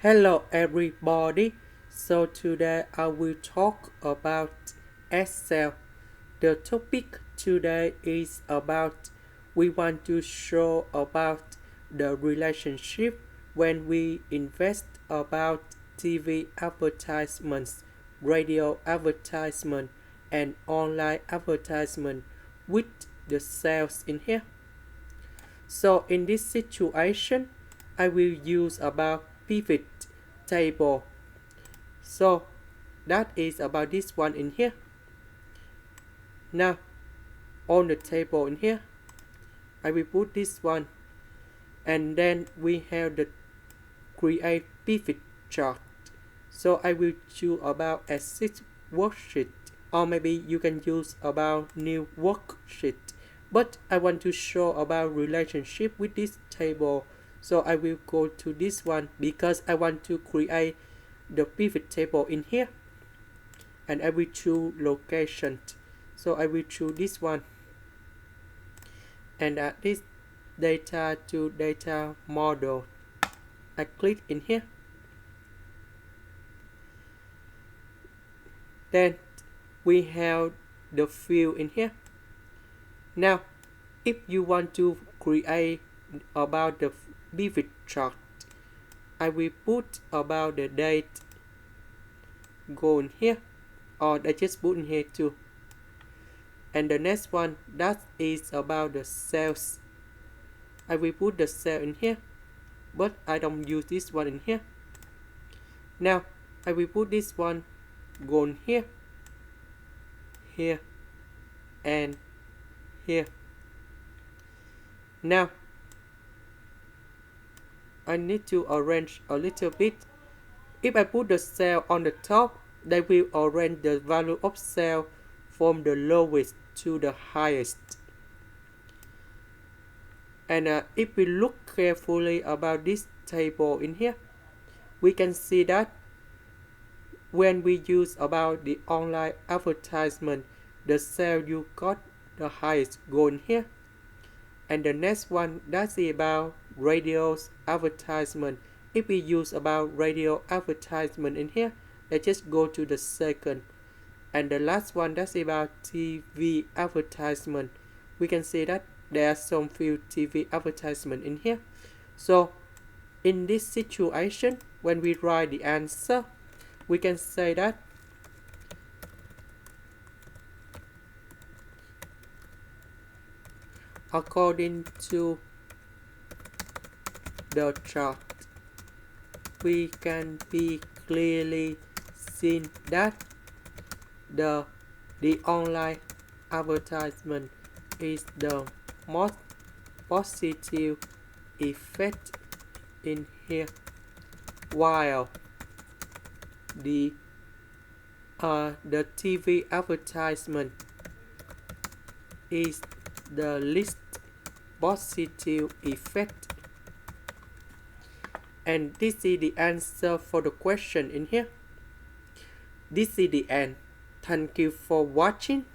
Hello everybody. So today I will talk about Excel. The topic today is about we want to show about the relationship when we invest about TV advertisements, radio advertisement and online advertisement with the sales in here. So in this situation, I will use about pivot table. So that is about this one in here. Now on the table in here, I will put this one, and then we have the create pivot chart. So I will choose about assist worksheet, or maybe you can use about new worksheet. But I want to show about relationship with this table. So I will go to this one because I want to create the pivot table in here. And I will choose location. So I will choose this one. And add this data to data model. I click in here. Then we have the field in here. Now, if you want to create about the pivot chart, I will put about the date, go in here, or I just put in here too. And the next one, that is about the sales. I will put the sale in here, but I don't use this one in here. Now, I will put this one, go in here, here, and here. Now I need to arrange a little bit. If I put the cell on the top, they will arrange the value of cell from the lowest to the highest. And if we look carefully about this table in here, we can see that when we use about the online advertisement, the cell you got the highest go in here. And the next one, that's about radio advertisement. If we use about radio advertisement in here, let's just go to the second. And the last one, that's about TV advertisement. We can see that there are some few TV advertisement in here. So in this situation, when we write the answer, we can say that according to the chart, we can be clearly seen that the online advertisement is the most positive effect in here, while the TV advertisement is the least positive effect. And this is the answer for the question in here. This is the end. Thank you for watching.